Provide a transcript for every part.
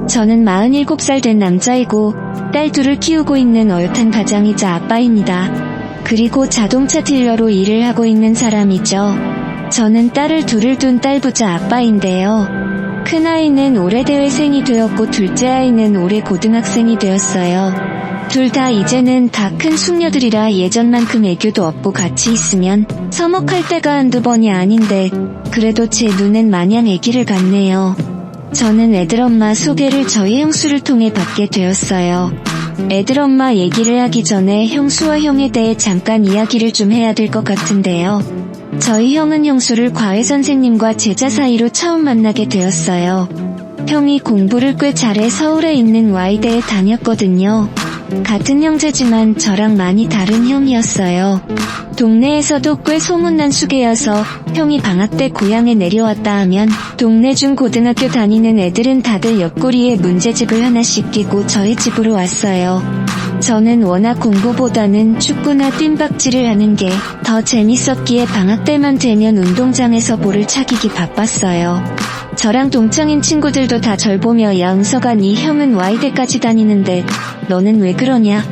저는 47살 된 남자이고 딸 둘을 키우고 있는 어엿한 가장이자 아빠입니다. 그리고 자동차 딜러로 일을 하고 있는 사람이죠. 저는 딸을 둘을 둔 딸부자 아빠인데요. 큰아이는 올해 대회생이 되었고 둘째 아이는 올해 고등학생이 되었어요. 둘 다 이제는 다 큰 숙녀들이라 예전만큼 애교도 없고 같이 있으면 서먹할 때가 한두 번이 아닌데 그래도 제 눈엔 마냥 애기를 같네요. 저는 애들엄마 소개를 저희 형수를 통해 받게 되었어요. 애들엄마 얘기를 하기 전에 형수와 형에 대해 잠깐 이야기를 좀 해야 될 것 같은데요. 저희 형은 형수를 과외 선생님과 제자 사이로 처음 만나게 되었어요. 형이 공부를 꽤 잘해 서울에 있는 Y대에 다녔거든요. 같은 형제지만 저랑 많이 다른 형이었어요. 동네에서도 꽤 소문난 수계여서 형이 방학 때 고향에 내려왔다 하면 동네 중고등학교 다니는 애들은 다들 옆구리에 문제집을 하나씩 끼고 저희 집으로 왔어요. 저는 워낙 공부보다는 축구나 뜀박질을 하는 게 더 재밌었기에 방학 때만 되면 운동장에서 볼을 차기기 바빴어요. 저랑 동창인 친구들도 다 절 보며 야 응석아 네 형은 Y대까지 다니는데 너는 왜 그러냐?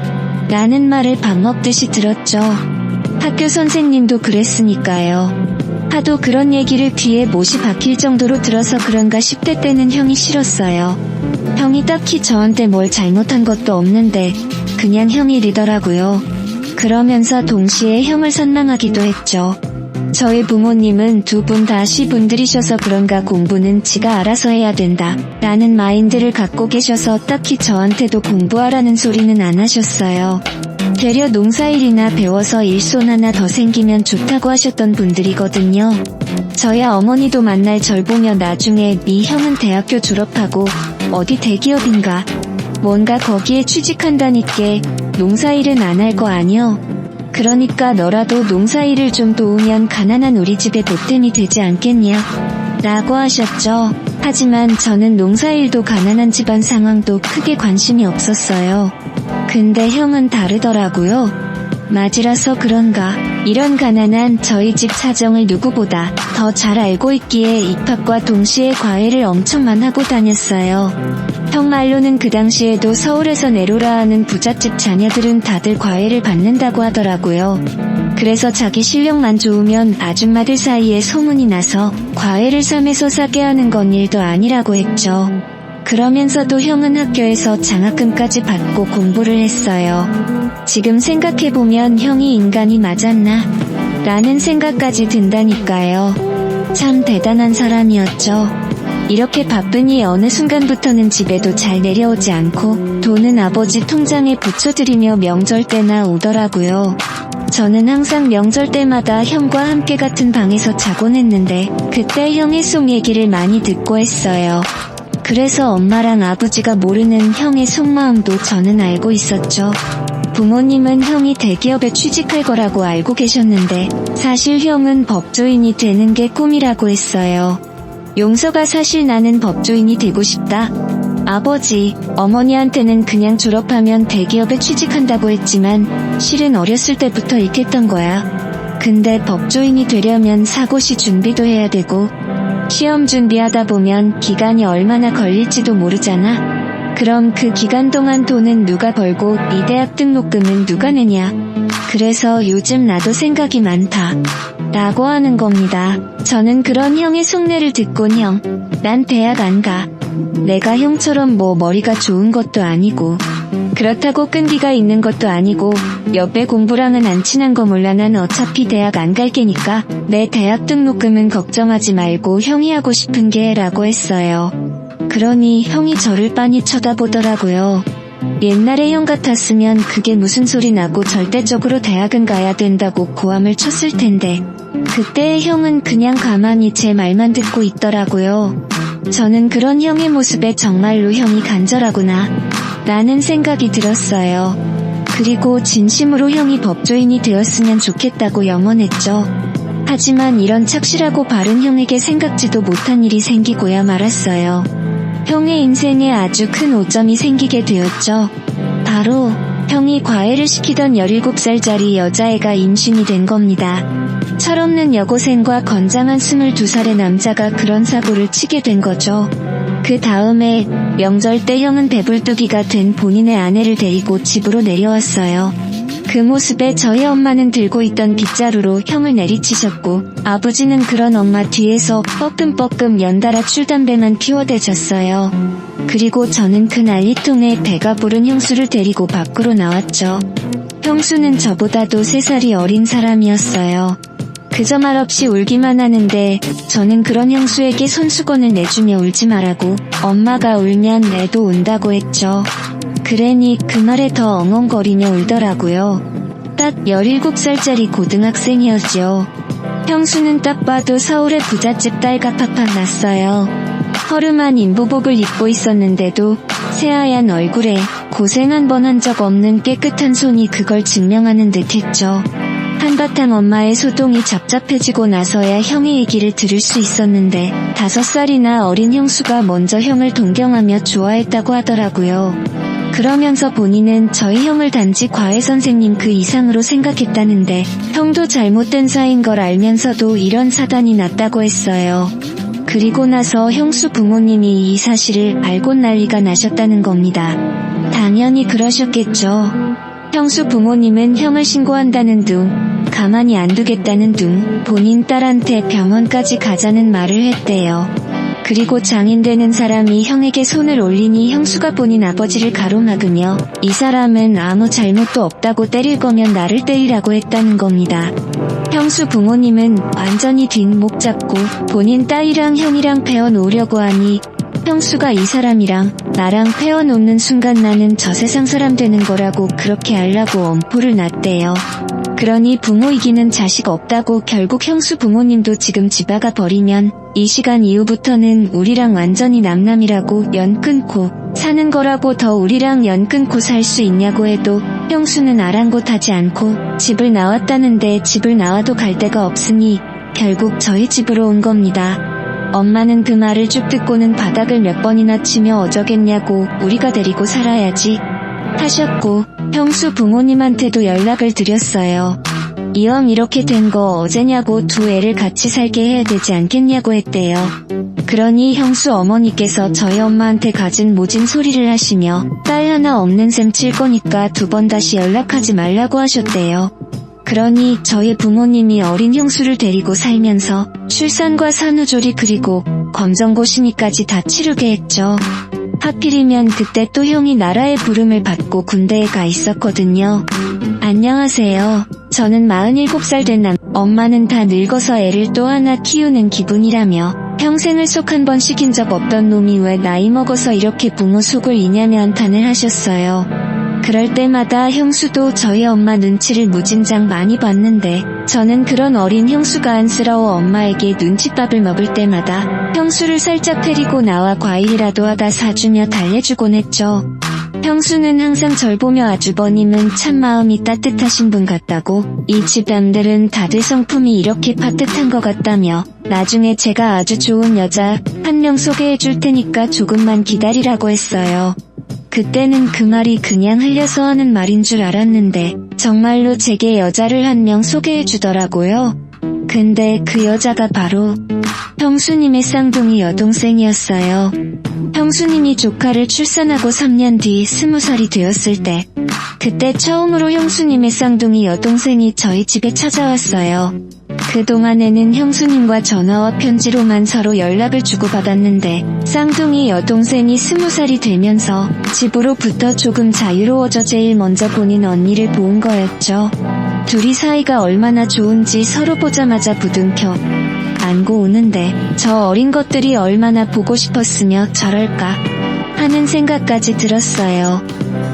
라는 말을 밥 먹듯이 들었죠. 학교 선생님도 그랬으니까요. 하도 그런 얘기를 귀에 못이 박힐 정도로 들어서 그런가 10대 때는 형이 싫었어요. 형이 딱히 저한테 뭘 잘못한 것도 없는데 그냥 형이 리더라고요. 그러면서 동시에 형을 선망하기도 했죠. 저희 부모님은 두 분 다 시분들이셔서 그런가 공부는 지가 알아서 해야 된다 라는 마인드를 갖고 계셔서 딱히 저한테도 공부하라는 소리는 안 하셨어요. 되려 농사일이나 배워서 일손 하나 더 생기면 좋다고 하셨던 분들이거든요. 저야 어머니도 만날 절 보며 나중에 네 형은 대학교 졸업하고 어디 대기업인가 뭔가 거기에 취직한다니께 농사일은 안 할 거 아니여? 그러니까 너라도 농사일을 좀 도우면 가난한 우리 집에 보탬이 되지 않겠냐? 라고 하셨죠. 하지만 저는 농사일도 가난한 집안 상황도 크게 관심이 없었어요. 근데 형은 다르더라고요. 맞이라서 그런가 이런 가난한 저희 집 사정을 누구보다 더 잘 알고 있기에 입학과 동시에 과외를 엄청만 하고 다녔어요. 형 말로는 그 당시에도 서울에서 내로라 하는 부잣집 자녀들은 다들 과외를 받는다고 하더라고요. 그래서 자기 실력만 좋으면 아줌마들 사이에 소문이 나서 과외를 삼에서 사게 하는 건 일도 아니라고 했죠. 그러면서도 형은 학교에서 장학금까지 받고 공부를 했어요. 지금 생각해보면 형이 인간이 맞았나? 라는 생각까지 든다니까요. 참 대단한 사람이었죠. 이렇게 바쁘니 어느 순간부터는 집에도 잘 내려오지 않고 돈은 아버지 통장에 붙여드리며 명절 때나 오더라고요. 저는 항상 명절 때마다 형과 함께 같은 방에서 자곤 했는데 그때 형의 속 얘기를 많이 듣고 했어요. 그래서 엄마랑 아버지가 모르는 형의 속마음도 저는 알고 있었죠. 부모님은 형이 대기업에 취직할 거라고 알고 계셨는데 사실 형은 법조인이 되는 게 꿈이라고 했어요. 용서가 사실 나는 법조인이 되고 싶다. 아버지, 어머니한테는 그냥 졸업하면 대기업에 취직한다고 했지만 실은 어렸을 때부터 익혔던 거야. 근데 법조인이 되려면 사고시 준비도 해야 되고 시험 준비하다 보면 기간이 얼마나 걸릴지도 모르잖아. 그럼 그 기간 동안 돈은 누가 벌고 네 대학 등록금은 누가 내냐. 그래서 요즘 나도 생각이 많다. 라고 하는 겁니다. 저는 그런 형의 속내를 듣곤 형, 난 대학 안 가. 내가 형처럼 뭐 머리가 좋은 것도 아니고 그렇다고 끈기가 있는 것도 아니고 옆에 공부랑은 안 친한 거 몰라. 난 어차피 대학 안 갈 게니까 내 대학 등록금은 걱정하지 말고 형이 하고 싶은 게 라고 했어요. 그러니 형이 저를 빤히 쳐다보더라고요. 옛날에 형 같았으면 그게 무슨 소리 나고 절대적으로 대학은 가야 된다고 고함을 쳤을 텐데 그때의 형은 그냥 가만히 제 말만 듣고 있더라고요. 저는 그런 형의 모습에 정말로 형이 간절하구나 라는 생각이 들었어요. 그리고 진심으로 형이 법조인이 되었으면 좋겠다고 염원했죠. 하지만 이런 착실하고 바른 형에게 생각지도 못한 일이 생기고야 말았어요. 형의 인생에 아주 큰 오점이 생기게 되었죠. 바로 형이 과외를 시키던 17살짜리 여자애가 임신이 된 겁니다. 철없는 여고생과 건장한 22살의 남자가 그런 사고를 치게 된 거죠. 그 다음에 명절 때 형은 배불뚝이가 된 본인의 아내를 데리고 집으로 내려왔어요. 그 모습에 저희 엄마는 들고 있던 빗자루로 형을 내리치셨고 아버지는 그런 엄마 뒤에서 뻐끔뻐끔 연달아 출담배만 피워대셨어요. 그리고 저는 그 난리통에 배가 부른 형수를 데리고 밖으로 나왔죠. 형수는 저보다도 3살이 어린 사람이었어요. 그저 말없이 울기만 하는데 저는 그런 형수에게 손수건을 내주며 울지 말라고 엄마가 울면 애도 운다고 했죠. 그래니 그 말에 더 엉엉거리며 울더라고요. 딱 17살짜리 고등학생이었죠. 형수는 딱 봐도 서울의 부잣집 딸과 팍팍 났어요. 허름한 인부복을 입고 있었는데도 새하얀 얼굴에 고생 한 번 한 적 없는 깨끗한 손이 그걸 증명하는 듯했죠. 한바탕 엄마의 소동이 잡잡해지고 나서야 형의 얘기를 들을 수 있었는데 5살이나 어린 형수가 먼저 형을 동경하며 좋아했다고 하더라고요. 그러면서 본인은 저희 형을 단지 과외 선생님 그 이상으로 생각했다는데 형도 잘못된 사이인 걸 알면서도 이런 사단이 났다고 했어요. 그리고 나서 형수 부모님이 이 사실을 알고 난리가 나셨다는 겁니다. 당연히 그러셨겠죠. 형수 부모님은 형을 신고한다는 둥, 가만히 안 두겠다는 둥, 본인 딸한테 병원까지 가자는 말을 했대요. 그리고 장인되는 사람이 형에게 손을 올리니 형수가 본인 아버지를 가로막으며 이 사람은 아무 잘못도 없다고 때릴 거면 나를 때리라고 했다는 겁니다. 형수 부모님은 완전히 뒷목 잡고 본인 딸이랑 형이랑 패어놓으려고 하니 형수가 이 사람이랑 나랑 패어놓는 순간 나는 저 세상 사람 되는 거라고 그렇게 하려고 엄포를 놨대요. 그러니 부모 이기는 자식 없다고 결국 형수 부모님도 지금 집아가 버리면 이 시간 이후부터는 우리랑 완전히 남남이라고 연 끊고 사는 거라고 더 우리랑 연 끊고 살 수 있냐고 해도 형수는 아랑곳하지 않고 집을 나왔다는데 집을 나와도 갈 데가 없으니 결국 저희 집으로 온 겁니다. 엄마는 그 말을 쭉 듣고는 바닥을 몇 번이나 치며 어쩌겠냐고 우리가 데리고 살아야지 하셨고 형수 부모님한테도 연락을 드렸어요. 이왕 이렇게 된 거 어제냐고 두 애를 같이 살게 해야 되지 않겠냐고 했대요. 그러니 형수 어머니께서 저희 엄마한테 갖은 모진 소리를 하시며 딸 하나 없는 셈 칠 거니까 2번 다시 연락하지 말라고 하셨대요. 그러니 저희 부모님이 어린 형수를 데리고 살면서 출산과 산후조리 그리고 검정고 심의까지 다 치르게 했죠. 하필이면 그때 또 형이 나라의 부름을 받고 군대에 가 있었거든요. 안녕하세요. 저는 47살 된 엄마는 다 늙어서 애를 또 하나 키우는 기분이라며 평생을 속 한 번 시킨 적 없던 놈이 왜 나이 먹어서 이렇게 부모 속을 이냐며 한탄을 하셨어요. 그럴 때마다 형수도 저희 엄마 눈치를 무진장 많이 봤는데 저는 그런 어린 형수가 안쓰러워 엄마에게 눈칫밥을 먹을 때마다 형수를 살짝 데리고 나와 과일이라도 하다 사주며 달래주곤 했죠. 형수는 항상 절 보며 아주버님은 참 마음이 따뜻하신 분 같다고 이 집 남들은 다들 성품이 이렇게 파뜻한 것 같다며 나중에 제가 아주 좋은 여자 한 명 소개해 줄 테니까 조금만 기다리라고 했어요. 그때는 그 말이 그냥 흘려서 하는 말인 줄 알았는데 정말로 제게 여자를 한 명 소개해 주더라고요. 근데 그 여자가 바로 형수님의 쌍둥이 여동생이었어요. 형수님이 조카를 출산하고 3년 뒤 20살이 되었을 때 그때 처음으로 형수님의 쌍둥이 여동생이 저희 집에 찾아왔어요. 그동안에는 형수님과 전화와 편지로만 서로 연락을 주고받았는데 쌍둥이 여동생이 20살이 되면서 집으로부터 조금 자유로워져 제일 먼저 본인 언니를 본 거였죠. 둘이 사이가 얼마나 좋은지 서로 보자마자 부둥켜 안고 우는데 저 어린 것들이 얼마나 보고 싶었으며 저럴까 하는 생각까지 들었어요.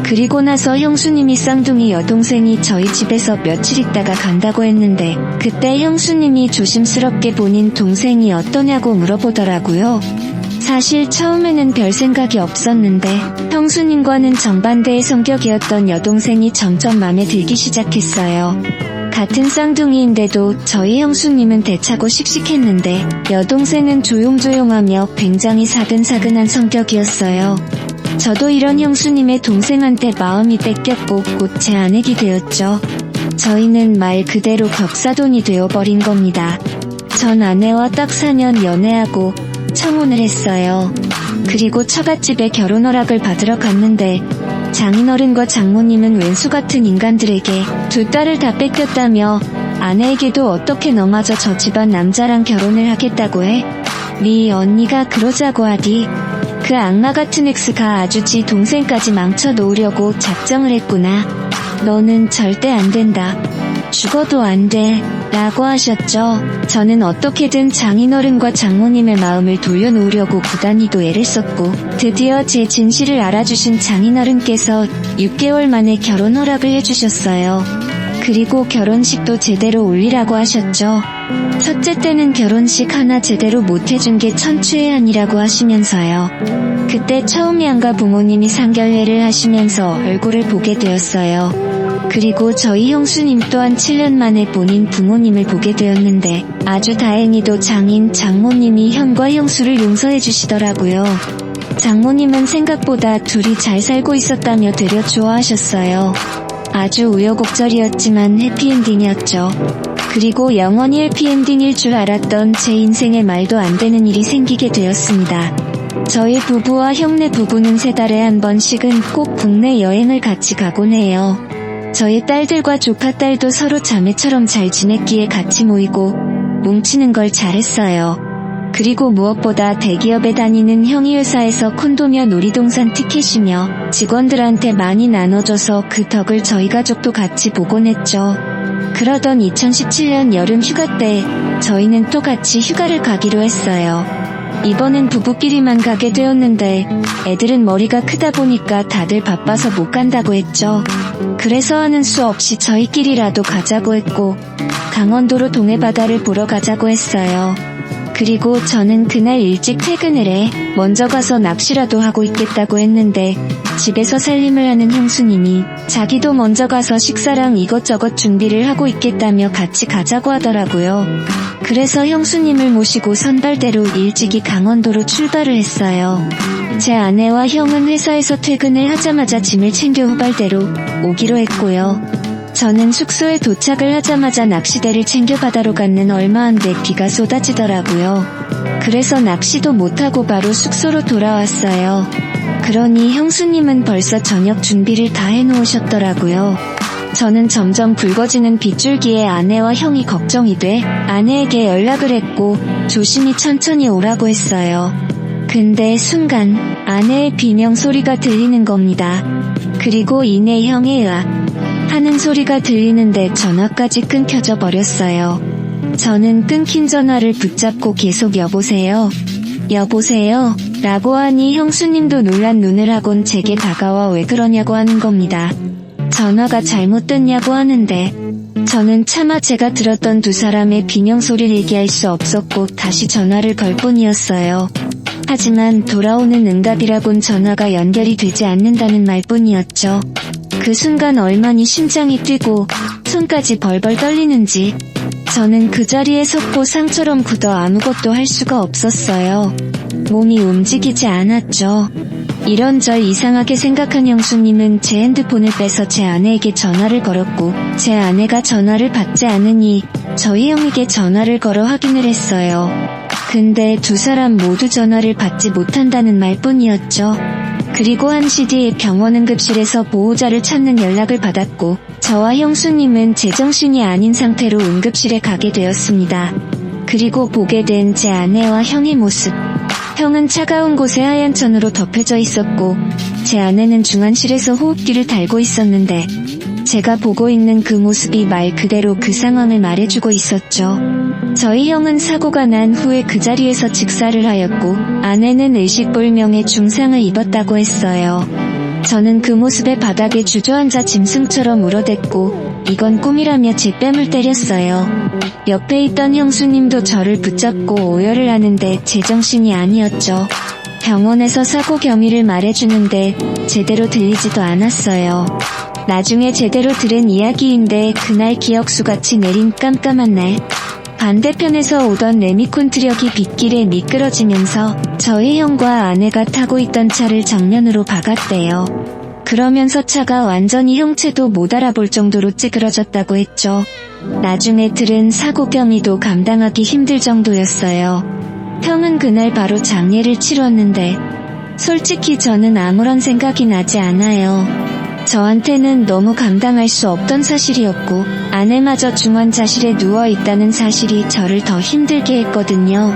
그리고 나서 형수님이 쌍둥이 여동생이 저희 집에서 며칠 있다가 간다고 했는데 그때 형수님이 조심스럽게 본인 동생이 어떠냐고 물어보더라고요. 사실 처음에는 별 생각이 없었는데 형수님과는 정반대의 성격이었던 여동생이 점점 마음에 들기 시작했어요. 같은 쌍둥이인데도 저희 형수님은 대차고 씩씩했는데 여동생은 조용조용하며 굉장히 사근사근한 성격이었어요. 저도 이런 형수님의 동생한테 마음이 뺏겼고 곧 제 아내가 되었죠. 저희는 말 그대로 격사돈이 되어버린 겁니다. 전 아내와 딱 4년 연애하고 청혼을 했어요. 그리고 처갓집에 결혼 허락을 받으러 갔는데 장인어른과 장모님은 왼수 같은 인간들에게 두 딸을 다 뺏겼다며 아내에게도 어떻게 너마저 저 집안 남자랑 결혼을 하겠다고 해? 네 언니가 그러자고 하디. 그 악마 같은 X가 아주 지 동생까지 망쳐놓으려고 작정을 했구나. 너는 절대 안 된다. 죽어도 안 돼. 라고 하셨죠. 저는 어떻게든 장인어른과 장모님의 마음을 돌려놓으려고 부단히도 애를 썼고 드디어 제 진실을 알아주신 장인어른께서 6개월 만에 결혼 허락을 해주셨어요. 그리고 결혼식도 제대로 올리라고 하셨죠. 첫째 때는 결혼식 하나 제대로 못해준 게 천추의 한이라고 하시면서요. 그때 처음 양가 부모님이 상견례를 하시면서 얼굴을 보게 되었어요. 그리고 저희 형수님 또한 7년 만에 본인 부모님을 보게 되었는데 아주 다행히도 장인 장모님이 형과 형수를 용서해 주시더라고요. 장모님은 생각보다 둘이 잘 살고 있었다며 되려 좋아하셨어요. 아주 우여곡절이었지만 해피엔딩이었죠. 그리고 영원히 해피엔딩일 줄 알았던 제 인생에 말도 안 되는 일이 생기게 되었습니다. 저희 부부와 형네 부부는 3달에 한 번씩은 꼭 국내 여행을 같이 가곤 해요. 저희 딸들과 조카딸도 서로 자매처럼 잘 지냈기에 같이 모이고 뭉치는 걸 잘했어요. 그리고 무엇보다 대기업에 다니는 형이 회사에서 콘도며 놀이동산 티켓이며 직원들한테 많이 나눠줘서 그 덕을 저희 가족도 같이 보곤 했죠. 그러던 2017년 여름 휴가 때 저희는 또 같이 휴가를 가기로 했어요. 이번엔 부부끼리만 가게 되었는데 애들은 머리가 크다 보니까 다들 바빠서 못 간다고 했죠. 그래서 하는 수 없이 저희끼리라도 가자고 했고 강원도로 동해바다를 보러 가자고 했어요. 그리고 저는 그날 일찍 퇴근을 해 먼저 가서 낚시라도 하고 있겠다고 했는데 집에서 살림을 하는 형수님이 자기도 먼저 가서 식사랑 이것저것 준비를 하고 있겠다며 같이 가자고 하더라고요. 그래서 형수님을 모시고 선발대로 일찍이 강원도로 출발을 했어요. 제 아내와 형은 회사에서 퇴근을 하자마자 짐을 챙겨 후발대로 오기로 했고요. 저는 숙소에 도착을 하자마자 낚시대를 챙겨 바다로 갔는 얼마 안 돼 비가 쏟아지더라고요. 그래서 낚시도 못하고 바로 숙소로 돌아왔어요. 그러니 형수님은 벌써 저녁 준비를 다 해놓으셨더라고요. 저는 점점 붉어지는 빗줄기에 아내와 형이 걱정이 돼 아내에게 연락을 했고 조심히 천천히 오라고 했어요. 근데 순간 아내의 비명 소리가 들리는 겁니다. 그리고 이내 형의 으악 하는 소리가 들리는데 전화까지 끊겨져 버렸어요. 저는 끊긴 전화를 붙잡고 계속 여보세요? 여보세요? 라고 하니 형수님도 놀란 눈을 하곤 제게 다가와 왜 그러냐고 하는 겁니다. 전화가 잘못됐냐고 하는데 저는 차마 제가 들었던 두 사람의 비명 소리를 얘기할 수 없었고 다시 전화를 걸 뿐이었어요. 하지만 돌아오는 응답이라곤 전화가 연결이 되지 않는다는 말뿐이었죠. 그 순간 얼마니 심장이 뛰고 손까지 벌벌 떨리는지 저는 그 자리에 섰고 상처럼 굳어 아무것도 할 수가 없었어요. 몸이 움직이지 않았죠. 이런저런 이상하게 생각한 형수님은 제 핸드폰을 빼서 제 아내에게 전화를 걸었고 제 아내가 전화를 받지 않으니 저희 형에게 전화를 걸어 확인을 했어요. 근데 두 사람 모두 전화를 받지 못한다는 말뿐이었죠. 그리고 1시 뒤에 병원 응급실에서 보호자를 찾는 연락을 받았고 저와 형수님은 제정신이 아닌 상태로 응급실에 가게 되었습니다. 그리고 보게 된 제 아내와 형의 모습. 형은 차가운 곳에 하얀 천으로 덮여져 있었고 제 아내는 중환실에서 호흡기를 달고 있었는데 제가 보고 있는 그 모습이 말 그대로 그 상황을 말해주고 있었죠. 저희 형은 사고가 난 후에 그 자리에서 직사를 하였고 아내는 의식불명의 중상을 입었다고 했어요. 저는 그 모습에 바닥에 주저앉아 짐승처럼 울어댔고 이건 꿈이라며 제 뺨을 때렸어요. 옆에 있던 형수님도 저를 붙잡고 오열을 하는데 제정신이 아니었죠. 병원에서 사고 경위를 말해주는데 제대로 들리지도 않았어요. 나중에 제대로 들은 이야기인데 그날 기억수같이 내린 깜깜한 날 반대편에서 오던 레미콘 트럭이 빗길에 미끄러지면서 저희 형과 아내가 타고 있던 차를 정면으로 박았대요. 그러면서 차가 완전히 형체도 못 알아볼 정도로 찌그러졌다고 했죠. 나중에 들은 사고 경위도 감당하기 힘들 정도였어요. 형은 그날 바로 장례를 치렀는데 솔직히 저는 아무런 생각이 나지 않아요. 저한테는 너무 감당할 수 없던 사실이었고 아내마저 중환자실에 누워있다는 사실이 저를 더 힘들게 했거든요.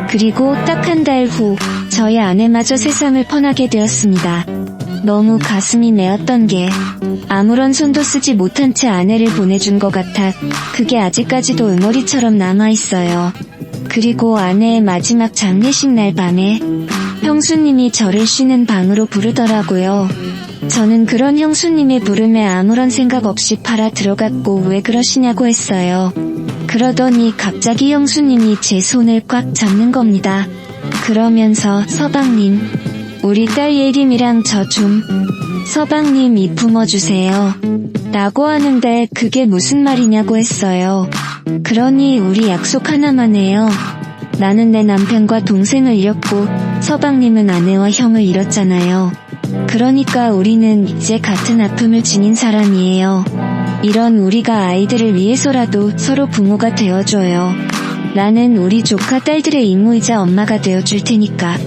그리고 딱 한 달 후 저희 아내마저 세상을 떠나게 되었습니다. 너무 가슴이 메었던 게 아무런 손도 쓰지 못한 채 아내를 보내준 것 같아 그게 아직까지도 응어리처럼 남아있어요. 그리고 아내의 마지막 장례식 날 밤에 형수님이 저를 쉬는 방으로 부르더라고요. 저는 그런 형수님의 부름에 아무런 생각 없이 팔아 들어갔고 왜 그러시냐고 했어요. 그러더니 갑자기 형수님이 제 손을 꽉 잡는 겁니다. 그러면서 서방님, 우리 딸 예림이랑 저 좀 서방님 입 품어주세요. 라고 하는데 그게 무슨 말이냐고 했어요. 그러니 우리 약속 하나만 해요. 나는 내 남편과 동생을 잃었고 서방님은 아내와 형을 잃었잖아요. 그러니까 우리는 이제 같은 아픔을 지닌 사람이에요. 이런 우리가 아이들을 위해서라도 서로 부모가 되어줘요. 나는 우리 조카 딸들의 이모이자 엄마가 되어줄 테니까.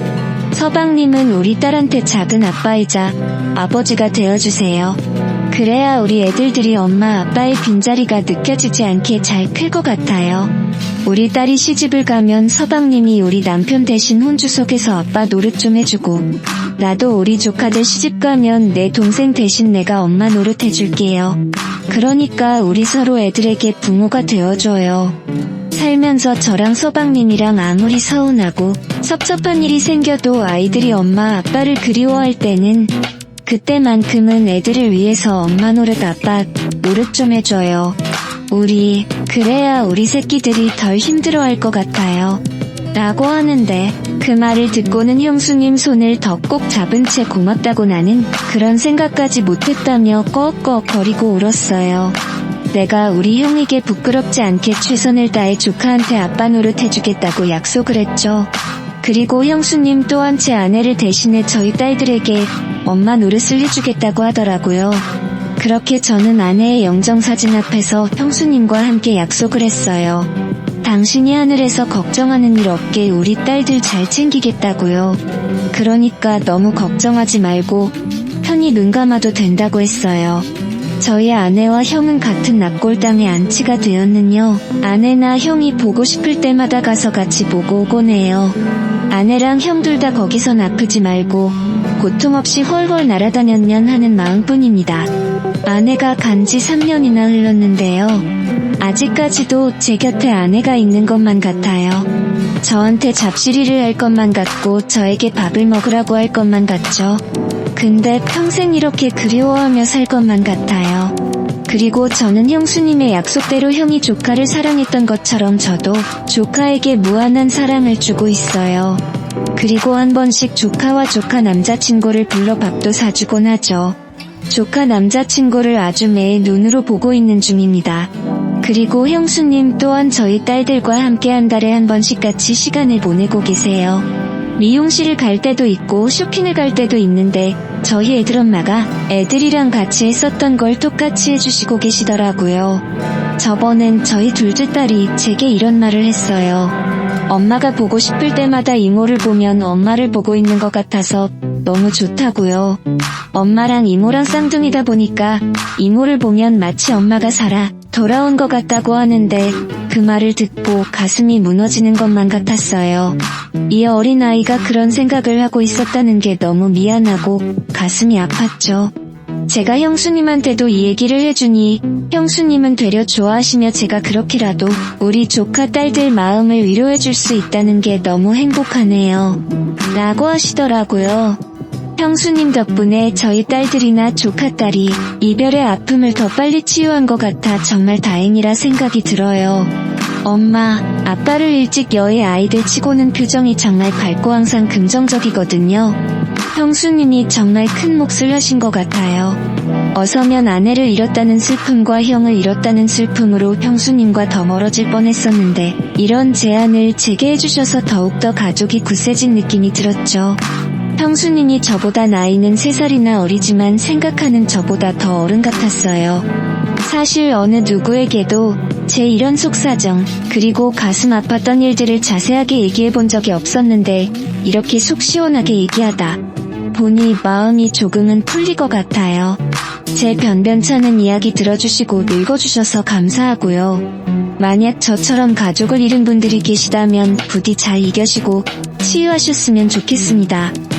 서방님은 우리 딸한테 작은 아빠이자 아버지가 되어주세요. 그래야 우리 애들들이 엄마 아빠의 빈자리가 느껴지지 않게 잘 클 것 같아요. 우리 딸이 시집을 가면 서방님이 우리 남편 대신 혼주석에서 아빠 노릇 좀 해주고 나도 우리 조카들 시집 가면 내 동생 대신 내가 엄마 노릇 해줄게요. 그러니까 우리 서로 애들에게 부모가 되어줘요. 살면서 저랑 서방님이랑 아무리 서운하고 섭섭한 일이 생겨도 아이들이 엄마 아빠를 그리워할 때는 그때만큼은 애들을 위해서 엄마 노릇 아빠 노릇 좀 해줘요. 그래야 우리 새끼들이 덜 힘들어할 것 같아요. 라고 하는데 그 말을 듣고는 형수님 손을 더 꼭 잡은 채 고맙다고 나는 그런 생각까지 못했다며 꺽꺽거리고 울었어요. 내가 우리 형에게 부끄럽지 않게 최선을 다해 조카한테 아빠 노릇 해주겠다고 약속을 했죠. 그리고 형수님 또한 제 아내를 대신해 저희 딸들에게 엄마 노릇을 해주겠다고 하더라고요. 그렇게 저는 아내의 영정사진 앞에서 형수님과 함께 약속을 했어요. 당신이 하늘에서 걱정하는 일 없게 우리 딸들 잘 챙기겠다고요. 그러니까 너무 걱정하지 말고 편히 눈 감아도 된다고 했어요. 저희 아내와 형은 같은 납골당에 안치가 되었는요. 아내나 형이 보고 싶을 때마다 가서 같이 보고 오곤 해요. 아내랑 형 둘 다 거기선 아프지 말고 고통 없이 훨훨 날아다녔면 하는 마음뿐입니다. 아내가 간지 3년이나 흘렀는데요. 아직까지도 제 곁에 아내가 있는 것만 같아요. 저한테 잡시리를 할 것만 같고 저에게 밥을 먹으라고 할 것만 같죠. 근데 평생 이렇게 그리워하며 살 것만 같아요. 그리고 저는 형수님의 약속대로 형이 조카를 사랑했던 것처럼 저도 조카에게 무한한 사랑을 주고 있어요. 그리고 한 번씩 조카와 조카 남자친구를 불러 밥도 사주곤 하죠. 조카 남자친구를 아주 매일 눈으로 보고 있는 중입니다. 그리고 형수님 또한 저희 딸들과 함께 한 달에 한 번씩 같이 시간을 보내고 계세요. 미용실을 갈 때도 있고 쇼핑을 갈 때도 있는데 저희 애들 엄마가 애들이랑 같이 했었던 걸 똑같이 해주시고 계시더라고요. 저번엔 저희 둘째 딸이 제게 이런 말을 했어요. 엄마가 보고 싶을 때마다 이모를 보면 엄마를 보고 있는 것 같아서 너무 좋다고요. 엄마랑 이모랑 쌍둥이다 보니까 이모를 보면 마치 엄마가 살아 돌아온 것 같다고 하는데 그 말을 듣고 가슴이 무너지는 것만 같았어요. 이 어린아이가 그런 생각을 하고 있었다는 게 너무 미안하고 가슴이 아팠죠. 제가 형수님한테도 이 얘기를 해주니 형수님은 되려 좋아하시며 제가 그렇게라도 우리 조카 딸들 마음을 위로해줄 수 있다는 게 너무 행복하네요. 라고 하시더라고요. 형수님 덕분에 저희 딸들이나 조카딸이 이별의 아픔을 더 빨리 치유한 것 같아 정말 다행이라 생각이 들어요. 엄마, 아빠를 일찍 여의 아이들 치고는 표정이 정말 밝고 항상 긍정적이거든요. 형수님이 정말 큰 몫을 하신 것 같아요. 어서면 아내를 잃었다는 슬픔과 형을 잃었다는 슬픔으로 형수님과 더 멀어질 뻔했었는데 이런 제안을 제게 해주셔서 더욱더 가족이 굳세진 느낌이 들었죠. 형수님이 저보다 나이는 3살이나 어리지만 생각하는 저보다 더 어른 같았어요. 사실 어느 누구에게도 제 이런 속사정, 그리고 가슴 아팠던 일들을 자세하게 얘기해 본 적이 없었는데 이렇게 속 시원하게 얘기하다 보니 마음이 조금은 풀릴 것 같아요. 제 변변찮은 이야기 들어주시고 읽어주셔서 감사하고요. 만약 저처럼 가족을 잃은 분들이 계시다면 부디 잘 이겨시고 치유하셨으면 좋겠습니다.